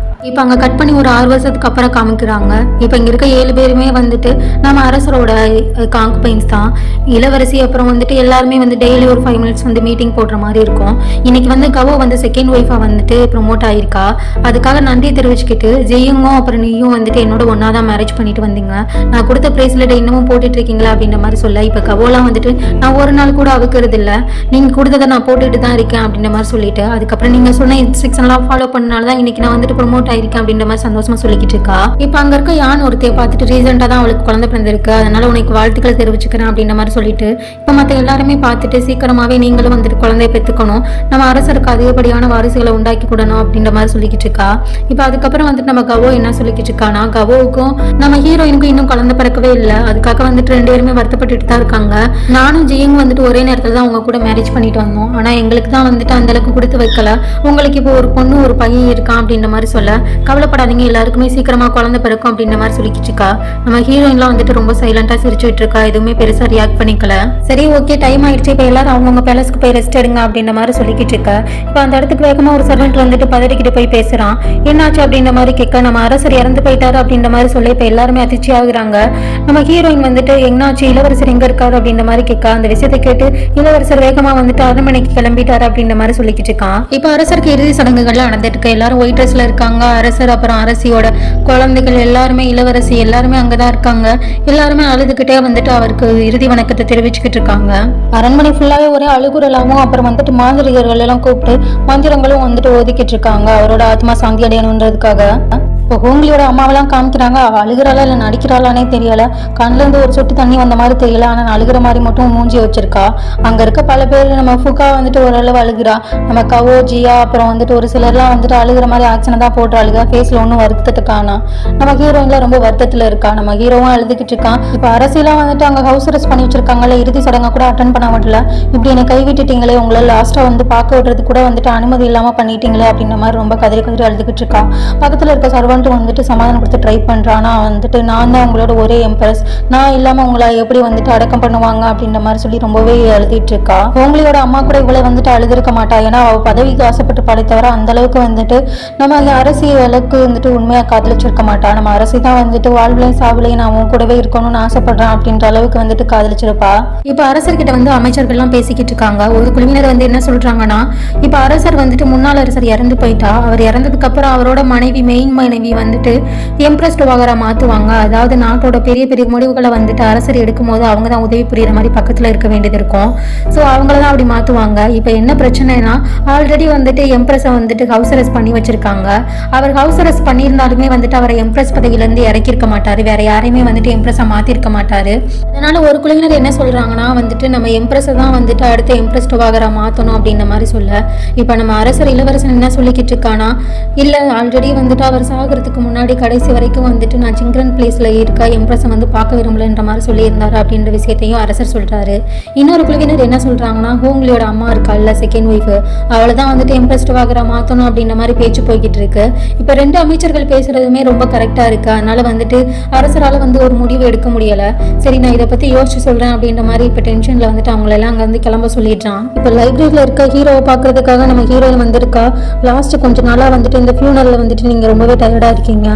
இப்போ அங்கே கட் பண்ணி ஒரு 6 வருஷத்துக்கு அப்புறம் காமிக்கிறாங்க. இப்போ இங்கே இருக்க 7 பேருமே வந்துட்டு நம்ம அரசரோட காங்குபைன்ஸ் தான். இளவரசி அப்புறம் வந்துட்டு எல்லாருமே வந்து டெய்லி ஒரு 5 மினிட்ஸ் வந்து மீட்டிங் போடுற மாதிரி இருக்கும். இன்னைக்கு வந்து கவோ வந்து செகண்ட் ஒய்ஃபாக வந்துட்டு ப்ரொமோட் ஆகிருக்கா. அதுக்காக நன்றி தெரிவிச்சுக்கிட்டு ஜெயுங்கும் அப்புறம் நீயும் வந்துட்டு என்னோட ஒன்றா தான் மேரேஜ் பண்ணிட்டு வந்தீங்க, நான் கொடுத்த ப்ரேஸ்லெட் இன்னமும் போட்டுட்டு இருக்கீங்களா அப்படின்ற மாதிரி சொல்ல, இப்போ கவோலாம் வந்துட்டு நான் ஒரு நாள் கூட அவுக்கிறது இல்லை, நீங்கள் கொடுத்ததை நான் போட்டுட்டு தான் இருக்கேன் அப்படின்ற மாதிரி சொல்லிட்டு, அதுக்கப்புறம் நீங்கள் சொன்ன இன்ஸ்ட்ரக்ஷன்லாம் ஃபாலோ பண்ணனால தான் இன்னைக்கு நான் வந்துட்டு ப்ரொமோட் ஆயிருக்கேன் அப்படின்ற மாதிரி சந்தோஷமா சொல்லிக்கிட்டு இருக்கா. இப்ப அங்க இருக்க யான் ஒருத்தைய பார்த்துட்டு ரீசெண்டா தான் அவளுக்கு குழந்தை பிறந்திருக்கு, அதனால உனக்கு வாழ்த்துக்கள் தெரிவிச்சுக்கிறேன் அப்படின்ற மாதிரி சொல்லிட்டு, இப்ப மத்த எல்லாருமே பார்த்துட்டு சீக்கிரமாவே நீங்களும் வந்துட்டு குழந்தைய பெற்றுக்கணும், நம்ம அரசருக்கு அதிகப்படியான வாரிசுகளை உண்டாக்கி கூடணும் அப்படின்ற மாதிரி சொல்லிக்கிட்டு இருக்கா. இப்ப அதுக்கப்புறம் வந்துட்டு நம்ம கவோ என்ன சொல்லிக்கிட்டு இருக்கானா, கவோவுக்கும் நம்ம ஹீரோயினுக்கும் இன்னும் குழந்தை பிறக்கவே இல்லை, அதுக்காக வந்துட்டு 2 பேருமே வருத்தப்பட்டுட்டு தான் இருக்காங்க. நானும் ஜியும் வந்துட்டு ஒரே நேரத்துல தான் உங்க கூட மேரேஜ் பண்ணிட்டு வந்தோம், ஆனா எங்களுக்கு தான் வந்துட்டு அந்த அளவுக்கு கொடுத்து வைக்கல, உங்களுக்கு இப்போ ஒரு பொண்ணு ஒரு பையன் இருக்கான் அப்படின்ற மாதிரி சொல்ல, கவலைப்படாதீங்க எல்லாருக்குமே சீக்கிரமா குழந்தை பிறக்கும் அப்படின்ற மாதிரி சொல்லிக்கிட்டு இருக்கா. நம்ம ஹீரோயின்லாம் வந்துட்டு ரொம்ப சைலண்டா சிரிச்சுட்டு இருக்கா, எதுவுமே பெருசா ரியாக்ட் பண்ணிக்கல. சரி ஓகே டைம் ஆயிடுச்சு, இப்போ எல்லாரும் அவங்கவுங்க பேலஸ்க்கு போய் ரெஸ்ட் எடுங்க அப்படின்ற மாதிரி சொல்லிக்கிட்டு இருக்கா. இப்போ அந்த இடத்துக்கு வேகமா ஒரு சர்வெண்ட் வந்துட்டு பதறிக்கிட்டு போய் பேசுறான். என்னாச்சு அப்படின்ற மாதிரி கேட்க, நம்ம அரசர் இறந்து போயிட்டாரு அப்படின்ற மாதிரி சொல்ல, இப்போ எல்லாருமே அதிர்ச்சி ஆகுறாங்க. நம்ம ஹீரோயின் வந்துட்டு என்னாச்சு இளவரசர் எங்க இருக்காரு அப்படின்ற மாதிரி கேட்க, அந்த விஷயத்தை கேட்டு இளவரசர் வேகமா வந்துட்டு அரண்மனைக்கு கிளம்பிட்டாரு அப்படின்ற மாதிரி சொல்லிக்கிட்டு இருக்கான். இப்போ அரசருக்கு இறுதி சடங்குகள்லாம் நடந்துட்டு இருக்கு, எல்லாரும் ஒயிட் ட்ரெஸ்ல இருக்காங்க. அரசர் அப்புறம் அரசியோட குழந்தைகள் எல்லாருமே இளவரசி எல்லாருமே அங்கதான் இருக்காங்க. எல்லாருமே அழுதுகிட்டே வந்துட்டு அவருக்கு இறுதி வணக்கத்தை தெரிவிச்சுக்கிட்டு இருக்காங்க. அரண்மனை ஃபுல்லாவே ஒரே அழுகுறலாவும் அப்புறம் வந்துட்டு மாந்திரிகர்கள் எல்லாம் கூப்பிட்டு மந்திரங்களும் வந்துட்டு ஒதுக்கிட்டு இருக்காங்க அவரோட ஆத்மா சாந்தி அடையணுன்றதுக்காக. இப்போ ஹோங்லியோட அம்மாவெல்லாம் காமிக்கிறாங்க, அவள் அழுகிறாளா இல்லை நடிக்கிறாளானே தெரியல, கண்ணிலேருந்து ஒரு சொட்டு தண்ணி வந்த மாதிரி தெரியல, ஆனால் அழுகிற மாதிரி மட்டும் மூஞ்சி வச்சிருக்கா. அங்கே இருக்க பல பேர் நம்ம ஃபுகா வந்துட்டு ஓரளவு அழுகிறா, நம்ம கவோ ஜியா அப்புறம் வந்துட்டு ஒரு சிலர்லாம் வந்துட்டு அழுகிற மாதிரி ஆக்ஷனை தான் போட்டு அழுகா, ஃபேஸில் ஒன்றும் வருத்தத்தை காணா. நம்ம ஹீரோயின்லாம் ரொம்ப வருத்தத்தில் இருக்கா, நம்ம ஹீரோவும் அழுதுகிட்டு இருக்கான். இப்போ அரசியலாம் வந்துட்டு அங்கே ஹவுஸ் அரெஸ்ட் பண்ணி வச்சிருக்காங்கல்ல, இறுதி சடங்கை கூட அட்டன் பண்ண மாட்டல, இப்படி என்னை கைவிட்டுட்டீங்களே, உங்களை லாஸ்ட்டாக வந்து பார்க்க விடுறது கூட வந்துட்டு அனுமதி இல்லாமல் பண்ணிட்டீங்களே அப்படின்ற மாதிரி ரொம்ப கதறி கதறி அழுதுகிட்டு இருக்கா. பக்கத்தில் இருக்க சர்வன் வந்துட்டு சமாதானப்படுத்த ட்ரை பண்றானா, வந்துட்டு நான் தான் உங்களோட ஒரே எம்பரஸ், நான் இல்லாம உங்களை எப்படி வந்துட்டு அடக்கம் பண்ணுவாங்க அப்படின்ற மாதிரி சொல்லி ரொம்பவே அழுதிட்டு இருக்கா. உங்களோட அம்மா கூட இவ்வளவு வந்துட்டு அழுதுருக்க மாட்டா, ஏன்னா அவ பதவிக்கு ஆசைப்பட்டு படைத்தவர அந்த அளவுக்கு வந்துட்டு நம்ம அரசியலுக்கு வந்துட்டு உண்மையா காதலிச்சிருக்க மாட்டா. நம்ம அரசி தான் வந்துட்டு வாழ்வுலையும் சாவுலையும் நான் உன் கூடவே இருக்கணும்னு ஆசைப்படுறேன் அப்படின்ற அளவுக்கு வந்துட்டு காதலிச்சிருப்பா. இப்ப அரசர்கிட்ட வந்து அமைச்சர்கள்லாம் பேசிக்கிட்டு இருக்காங்க. ஒரு குழுவினர் வந்து என்ன சொல்றாங்கன்னா, இப்ப அரசர் வந்துட்டு முன்னாள் அரசர் இறந்து போயிட்டா, அவர் இறந்ததுக்கு அப்புறம் அவரோட மனைவி மெயின் மனைவி வந்துட்டு எம்ப்ரஸ் டோவாகரா மாத்துவாங்க, அதாவது நாட்டோட பெரிய பெரிய முடிவுகளை வந்துட்டு அரசர் எடுக்கும் போது அவங்க தான் உதவி புரியுற மாதிரி பக்கத்துல இருக்க வேண்டியது இருக்கும். ஸோ அவங்களதான் அப்படி மாத்துவாங்க. இப்போ என்ன பிரச்சனைனா, ஆல்ரெடி வந்துட்டு எம்ப்ரஸை வந்துட்டு ஹவுஸ் அரெஸ்ட் பண்ணி வச்சிருக்காங்க. அவர் ஹவுஸ் அரெஸ்ட் பண்ணியிருந்தாலுமே வந்துட்டு அவரை எம்ப்ரஸ் பதவியிலேருந்து இறக்கிருக்க மாட்டாரு, வேற யாரையுமே வந்துட்டு எம்ப்ரஸை மாத்திருக்க மாட்டாரு. அதனால ஒரு குழுவினர் என்ன சொல்றாங்கன்னா, வந்துட்டு நம்ம எம்ப்ரஸை தான் வந்துட்டு அடுத்த எம்ப்ரஸ் டோவாகரா மாத்தணும் அப்படின்ற மாதிரி சொல்ல, இப்போ நம்ம அரசர் இளவரசன் என்ன சொல்லிக்கிட்டு இருக்கானா, இல்ல ஆல்ரெடி வந்துட்டு அவர் சாகுற போகிறதுக்கு முன்னாடி கடைசி வரைக்கும் வந்துட்டு நான் சிங்ரன் பிளேஸில் இருக்க எம்ப்ரஸை வந்து பார்க்க விரும்பலன்ற மாதிரி சொல்லியிருந்தாரு அப்படின்ற விஷயத்தையும் அரசர் சொல்கிறாரு. இன்னொரு குழுவினர் என்ன சொல்கிறாங்கன்னா, ஹோங்லியோட அம்மா இருக்காள்ல செகண்ட் ஒய்ஃபு, அவளை தான் வந்துட்டு எம்ப்ரஸ்ட் வாகரை மாற்றணும் அப்படின்ற மாதிரி பேச்சு போய்கிட்டு இருக்கு. இப்போ 2 அமைச்சர்கள் பேசுகிறதுமே ரொம்ப கரெக்டாக இருக்குது. அதனால் வந்துட்டு அரசரால் வந்து ஒரு முடிவு எடுக்க முடியலை. சரி நான் இதை பற்றி யோசிச்சு சொல்கிறேன் அப்படின்ற மாதிரி இப்போ டென்ஷனில் வந்துட்டு அவங்களெல்லாம் அங்கே வந்து கிளம்ப சொல்லிடுறான். இப்போ லைப்ரரியில் இருக்க ஹீரோவை பார்க்கறதுக்காக நம்ம ஹீரோயின் வந்திருக்கா. லாஸ்ட் கொஞ்சம் நாளாக வந்துட்டு இந்த ஃபியூனரில் வந்துட்டு நீங்கள் ரொம்பவே டயர்டாக இருக்கீங்க,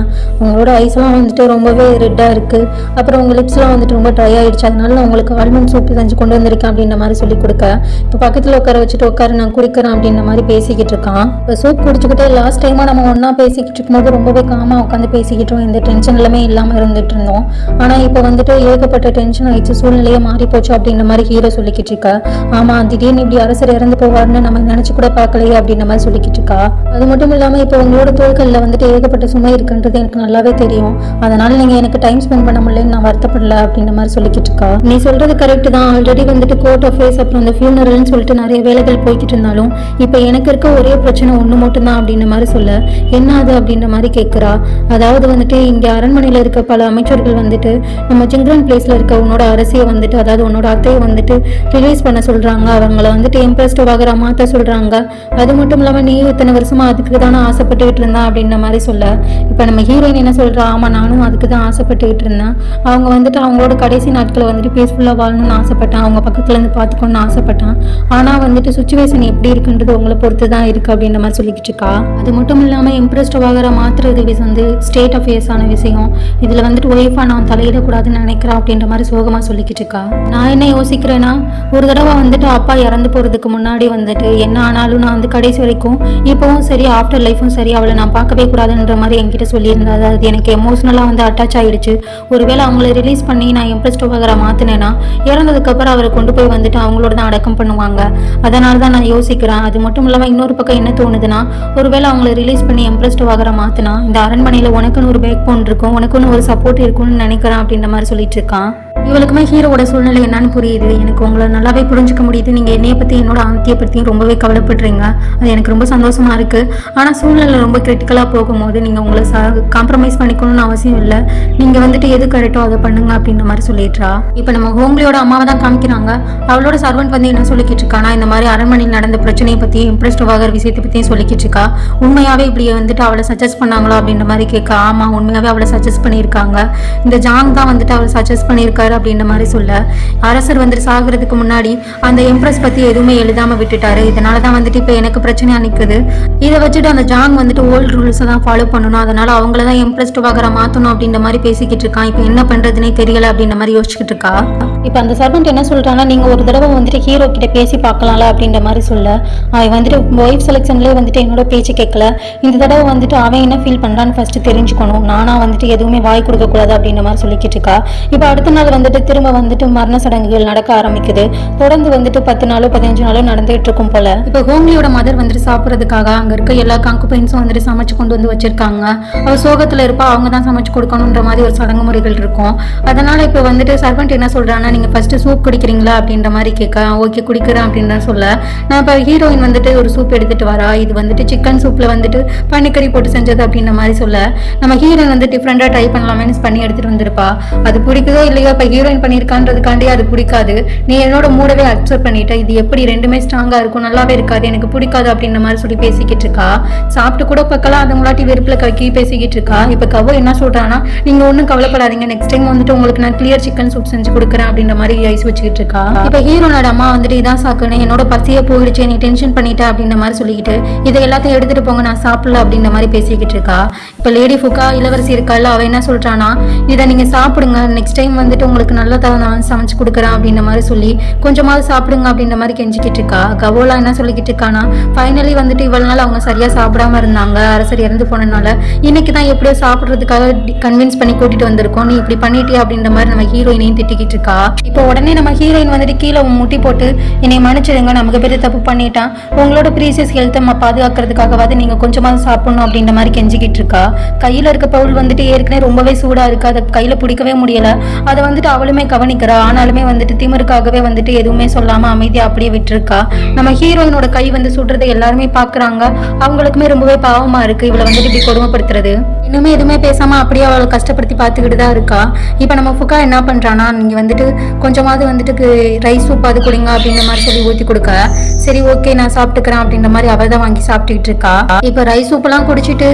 உங்களோட ஐஸ்லாம் வந்துட்டு ரொம்பவே ரெட்டாக இருக்குது, அப்புறம் உங்கள் லிப்ஸ்லாம் வந்துட்டு ரொம்ப ட்ரை ஆகிடுச்சு, அதனால நான் உங்களுக்கு ஆல்மண்ட் சூப் செஞ்சு கொண்டு வந்திருக்கேன் அப்படின்ற மாதிரி சொல்லி கொடுக்க, இப்போ பக்கத்தில் உட்கார வச்சுட்டு உட்கார நான் குடிக்கிறேன் அப்படின்ற மாதிரி பேசிக்கிட்டு இருக்கான். இப்போ சூப் குடிச்சுக்கிட்டு லாஸ்ட் டைமாக நம்ம ஒன்றா பேசிக்கிட்டு இருக்கும்போது ரொம்பவே காமாக உட்காந்து பேசிக்கிட்டோம், எந்த டென்ஷன் எல்லாமே இல்லாமல் இருந்துட்டு இருந்தோம். ஆனால் இப்போ வந்துட்டு ஏகப்பட்ட டென்ஷன் ஆயிடுச்சு, சூழ்நிலையே மாறி போச்சு அப்படின்ற மாதிரி ஹீரோ சொல்லிக்கிட்டு இருக்கா. ஆமாம், திடீர்னு இப்படி அரசர் இறந்து போவார்னு நம்ம நினச்சி கூட பார்க்கலையே அப்படின்ற மாதிரி சொல்லிக்கிட்டு இருக்கா. அது மட்டும் இல்லாமல் இப்போ உங்களோட தோள்களில் வந்துட்டு ஏகப்பட்ட சுமை இருக்குன்றது எனக்கு நல்லாவே தெரியும், அதனால நீங்கள் எனக்கு டைம் ஸ்பெண்ட் பண்ண முடியலன்னு நான் வருத்தப்படல அப்படின்ற மாதிரி சொல்லிக்கிட்டு இருக்கா. நீ சொல்றது கரெக்ட் தான், ஆல்ரெடி வந்துட்டு கோர்ட் ஆஃபீஸ் அப்புறம் அந்த ஃபியூனரல்னு சொல்லிட்டு நிறைய வேலைகள் போய்கிட்டு இருந்தாலும் இப்போ எனக்கு இருக்க ஒரே பிரச்சனை ஒன்று மட்டும்தான் அப்படின்ற மாதிரி சொல்ல, என்ன அது அப்படின்ற மாதிரி கேட்குறா. அதாவது வந்துட்டு இங்கே அரண்மனையில் இருக்க பல அமைச்சர்கள் வந்துட்டு நம்ம சிங்ரன் பிளேஸில் இருக்க உன்னோட அரசியை வந்துட்டு, அதாவது உன்னோட அத்தையை வந்துட்டு ரிலீஸ் பண்ண சொல்கிறாங்க, அவங்கள வந்துட்டு எம்ப்ரஸ்ட் வாகரா மாற்ற சொல்கிறாங்க. அது மட்டும் இல்லாமல் நீ இத்தனை வருஷமா அதுக்கு தானே ஆசைப்பட்டுக்கிட்டு இருந்தா அப்படின்ற மாதிரி சொல்ல, இப்போ நம்ம ஹீரோயின் என்ன சொல்கிறா, ஆமாம் நானும் அதுக்கு தான் ஆசைப்பட்டுக்கிட்டு இருந்தேன், அவங்க வந்துட்டு அவங்களோட கடைசி நாட்களை வந்துட்டு பீஸ்ஃபுல்லாக வாழணும்னு ஆசைப்பட்டேன், அவங்க பக்கத்துலேருந்து பார்த்துக்கணும்னு ஆசைப்பட்டேன், ஆனால் வந்துட்டு சுச்சுவேஷன் எப்படி இருக்குன்றது உங்களை பொறுத்து தான் இருக்குது அப்படின்ற மாதிரி சொல்லிக்கிட்டு இருக்கா. அது மட்டும் இல்லாமல் எம்ப்ரஸ்ட் வாகரா மாற்றுறது வந்து ஸ்டேட் அஃபேர்ஸான விஷயம், இதில் வந்துட்டு ஒய்ஃபாக நான் தலையிடக்கூடாதுன்னு நினைக்கிறேன் அப்படின்ற மாதிரி சோகமாக சொல்லிக்கிட்டு இருக்கா. நான் என்ன யோசிக்கிறேன்னா, ஒரு தடவை வந்துட்டு அப்பா இறந்து போகிறதுக்கு முன்னாடி வந்துட்டு என்ன ஆனாலும் நான் வந்து கடைசி வரைக்கும் இப்போவும் சரி ஆஃப்டர் லைஃப்பும் சரி அவளை நான் பார்க்கவே கூடாதுன்ற மாதிரி என்கிட்ட சொல்லியிருந்தா, அது எனக்கு எமோஷ்னலாக வந்து அட்டாச் ஆகிடுச்சு. ஒருவேளை அவங்கள ரிலீஸ் பண்ணி நான் எம்ப்ரஸ்ட் வாகரா மாற்றினேன்னா இறந்ததுக்கப்புறம் அவரை கொண்டு போய் வந்துட்டு அவங்களோட தான் அடக்கம் பண்ணுவாங்க, அதனால தான் நான் யோசிக்கிறேன். அது மட்டும் இல்லாமல் இன்னொரு பக்கம் என்ன தோணுதுன்னா, ஒருவேளை அவங்கள ரிலீஸ் பண்ணி எம்ப்ரஸ்ட் வாகரா மாற்றினா இந்த அரண்மனையில் உனக்குன்னு ஒரு பேக் போன் இருக்கும், உனக்குன்னு ஒரு சப்போர்ட் இருக்கும்னு நினைக்கிறேன் அப்படின்ற மாதிரி சொல்லிட்டு இருக்கான். இவளுக்குமே ஹீரோவோட சூழ்நிலை என்னன்னு புரியுது, எனக்கு உங்களை நல்லாவே புரிஞ்சுக்க முடியுது, நீங்கள் என்னையை பற்றி என்னோட ஆந்தியை பற்றியும் ரொம்பவே கவலைப்படுறீங்க, அது எனக்கு ரொம்ப சந்தோஷமாக இருக்குது. ஆனால் சூழ்நிலை ரொம்ப கிரிட்டிக்கலாக போகும்போது நீங்கள் உங்களை காம்ப்ரமைஸ் பண்ணிக்கணும்னு அவசியம் இல்லை, நீங்கள் வந்துட்டு எது கரெக்டோ அதை பண்ணுங்க அப்படின்ற மாதிரி சொல்லிடுறா. இப்போ நம்ம ஹோங்லியோட அம்மாவை தான் காமிக்கிறாங்க. அவளோட சர்வெண்ட் வந்து என்ன சொல்லிக்கிட்டு இருக்கானா, இந்த மாதிரி அரண்மனையில் நடந்த பிரச்சனையை பற்றி எம்ப்ரஸ்ட் வாகர் விஷயத்தை பற்றியும் சொல்லிக்கிட்டு இருக்கா. உண்மையாகவே இப்படி வந்துட்டு அவளை சஜஸ்ட் பண்ணாங்களா அப்படின்ற மாதிரி கேட்க, ஆமாம் உண்மையாகவே அவளை சஜஸ்ட் பண்ணியிருக்காங்க, இந்த ஜாங் தான் வந்துட்டு அவளை சஜஸ்ட் பண்ணியிருக்காரு அப்படின்ற மாதிரி சொல்ல, அரசர் வந்துட்டு சாகிறதுக்கு முன்னாடி அந்த எம்ப்ரஸ் பற்றி எதுவுமே எழுதாமல் விட்டுட்டாரு, இதனால தான் வந்துட்டு இப்போ எனக்கு பிரச்சனையாக நிற்குது, இதை வச்சுட்டு அந்த ஜாங் வந்துட்டு ஓல்டு ரூல்ஸை தான் ஃபாலோ பண்ணணும், அதனால அவங்கள தான் எம்ப்ரஸ்ட் வாகரா மாற்றணும் அப்படின்ற மாதிரி பேசிக்கிட்டு இருக்கான். இப்போ என்ன பண்ணுறதுனே தெரியல அப்படின்ற மாதிரி யோசிச்சுக்கிட்டு இருக்கா. இப்போ அந்த சர்வெண்ட் என்ன சொல்கிறாங்கன்னா, நீங்கள் ஒரு தடவை வந்துட்டு ஹீரோ கிட்ட பேசி பார்க்கலாம்ல அப்படின்ற மாதிரி சொல்ல, அவன் வந்துட்டு ஒய்ஃப் செலெக்ஷன்லேயே வந்துட்டு என்னோட பேச்சு கேட்கல, இந்த தடவை வந்துட்டு அவன் என்ன ஃபீல் பண்ணுறான்னு ஃபஸ்ட்டு தெரிஞ்சுக்கணும், நானாக வந்துட்டு எதுவுமே வாய் கொடுக்கக்கூடாது அப்படின்ற மாதிரி சொல்லிக்கிட்டு இருக்கா. இப்போ அடுத்த நாள் வந்துட்டு திரும்ப வந்துட்டு மரண சடங்குகள் நடக்க ஆரம்பிக்குது. தொடர்ந்து வந்துட்டு 10 நாளோ 15 நாளோ நடந்துகிட்டு இருக்கும் போல. இப்போ ஹோங்லியோட மதர் வந்துட்டு சாப்பிட்றதுக்காக அங்க இருக்க எல்லா காங்குபைன்ஸும் வந்துட்டு சமைச்சு கொண்டு வந்து வச்சிருக்காங்க. அவ சோகத்துல இருப்பா, அவங்க தான் சமைச்சு கொடுக்கணுன்ற மாதிரி ஒரு சடங்கு முறைகள் இருக்கும். அதனால இப்போ வந்துட்டு சர்வெண்ட் என்ன சொல்றாங்கன்னா, நீங்க ஃபர்ஸ்ட் சூப் குடிக்கிறீங்களா அப்படின்ற மாதிரி கேட்க, ஓகே குடிக்கிறேன் அப்படின்னு சொல்ல, நான் இப்போ ஹீரோயின் வந்துட்டு ஒரு சூப் எடுத்துட்டு வரா, இது வந்துட்டு சிக்கன் சூப்ல வந்துட்டு பனிக்கறி போட்டு செஞ்சது அப்படின்ற மாதிரி சொல்ல, நம்ம ஹீரோயின் வந்து டிஃப்ரெண்டா ட்ரை பண்ணலாமேன்னு பண்ணி எடுத்துட்டு வந்திருப்பா. அது பிடிக்குதோ இல்லையோ, இப்போ ஹீரோயின் பண்ணியிருக்கான்றதுக்காண்டி அது பிடிக்காது, நீ என்னோட மூடவே அக்செப்ட் பண்ணிட்ட, இது எப்படி ரெண்டுமே ஸ்ட்ராங்கா இருக்கும், நல்லாவே இருக்காது, எனக்கு பிடிக்காது அப்படின்ற மாதிரி சொல்லி பேசிக்கிட்டு இருக்கா. சாப்பிட்டு கூட பக்கலாம் அதை முன்னாடி வெறுப்புல கக்கி பேசிக்கிட்டு இருக்கா. இப்போ கவோ என்ன சொல்றான்னா, நீங்க ஒன்றும் கவலைப்படாதீங்க, நெக்ஸ்ட் டைம் வந்துட்டு உங்களுக்கு நான் கிளியர் சிக்கன் சூப் செஞ்சு கொடுக்குறேன் அப்படின்ற மாதிரி ஐஸ் வச்சுக்கிட்டு இருக்கா. இப்போ ஹீரோனோட அம்மா வந்துட்டு இதான் சாக்குன்னு என்னோட பசியே போயிடுச்சு, நீ டென்ஷன் பண்ணிட்ட அப்படின்ற மாதிரி சொல்லிக்கிட்டு இதை எல்லாத்தையும் எடுத்துட்டு போங்க நான் சாப்பிடல அப்படின்ற மாதிரி பேசிக்கிட்டு இருக்கா. இப்போ லேடி ஃபுக்கா இளவரசி இருக்கால, அவ என்ன சொல்றானா, இதை நீங்க சாப்பிடுங்க, நெக்ஸ்ட் டைம் வந்துட்டு உங்களுக்கு நல்லா நான் சமைச்சு கொடுக்குறேன் அப்படின்ற மாதிரி சொல்லி கொஞ்சமாவது சாப்பிடுங்க அப்படின்ற மாதிரி கெஞ்சிக்கிட்டு இருக்கா. கவோலா என்ன சொல்லிக்கிட்டு இருக்கானா, ஃபைனலி வந்துட்டு இவ்வளவு நாள் அவங்க சரியா சாப்பிடாம இருந்தாங்க, அரசர் இறந்து போனனால இன்னைக்கு தான் எப்படியோ சாப்பிட்றதுக்காக கன்வின்ஸ் பண்ணி கூட்டிட்டு வந்திருக்கோம், நீ இப்படி பண்ணிட்டியா அப்படின்ற மாதிரி நம்ம ஹீரோயினையும் திட்டிக்கிட்டு இருக்கா. இப்போ உடனே நம்ம ஹீரோயின் வந்துட்டு கீழே முட்டி போட்டு என்னை மன்னிச்சிடுங்க, நமக்கு பெரிய தப்பு பண்ணிட்டான், உங்களோட ப்ரீசியஸ் ஹெல்த்தை பாதுகாக்கிறதுக்காகவாது நீங்க கொஞ்சமாவது சாப்பிடணும் அப்படின்ற மாதிரி கெஞ்சிக்கிட்டு இருக்கா. கையில இருக்க பவுல் வந்துட்டு ஏற்கனவே ரொம்பவே சூடா இருக்கு, அதை கையில பிடிக்கவே முடியல, அதை வந்துட்டு அவளுமே கவனிக்கிறா. ஆனாலுமே வந்துட்டு திமிருக்காகவே வந்துட்டு எதுவுமே சொல்லாம அமைதியா அப்படியே விட்டுருக்கா. நம்ம ஹீரோயினோட கை வந்து சுடுறதை எல்லாருமே பாக்குறாங்க. அவங்களுக்குமே ரொம்பவே பாவமா இருக்கு இவளை வந்துட்டு இப்படி கொடுமைப்படுத்துறது. இன்னுமே எதுவுமே பேசாம அப்படியே அவளை கஷ்டப்படுத்தி பார்த்துக்கிட்டு தான் இருக்கா. இப்போ நம்ம ஃபுகா என்ன பண்றானா, நீங்க வந்துட்டு கொஞ்சமாவது வந்துட்டு ரைஸ் சூப் அது குடிங்க அப்படின்ற மாதிரி சொல்லி ஊற்றி கொடுக்க, சரி ஓகே நான் சாப்பிட்டுக்கிறேன் அப்படின்ற மாதிரி அவள் தான் வாங்கி சாப்பிட்டுக்கிட்டு இருக்கா. இப்போ ரைஸ் சூப்பெல்லாம் குடிச்சிட்டு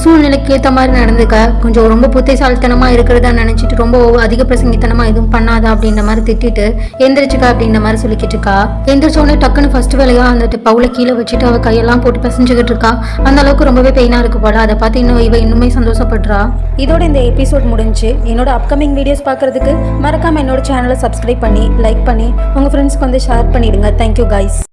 சூழ்நிலைக்கு ஏற்ற மாதிரி நடந்துக்க, கொஞ்சம் ரொம்ப புத்திசாலித்தனமா இருக்கிறதா நினைச்சிட்டு ரொம்ப அதிக பிரசங்கித்தனமா எதுவும் பண்ணாதா அப்படின்ற மாதிரி திட்டிட்டு எந்திரிச்சுக்கா அப்படின்ற மாதிரி சொல்லிக்கிட்டு இருக்கா. எந்திரிச்சோடனே டக்குன்னு ஃபர்ஸ்ட் வேலையா அந்த பவுலை கீழே வச்சுட்டு அவள் கையெல்லாம் போட்டு பிசைஞ்சுக்கிட்டு இருக்கா. அந்த அளவுக்கு ரொம்பவே பெயினா இருக்கு போல. அதை பார்த்து இன்னுமே சந்தோஷப்படுறா. இதோட இந்த எபிசோட் முடிஞ்சு. என்னோட அப்கமிங் வீடியோஸ் பார்க்கறதுக்கு மறக்காம என்னோட சேனலை சப்ஸ்கிரைப் பண்ணி லைக் பண்ணி உங்க ஃப்ரெண்ட்ஸ்க்கு வந்து ஷேர் பண்ணிடுங்க. Thank you guys.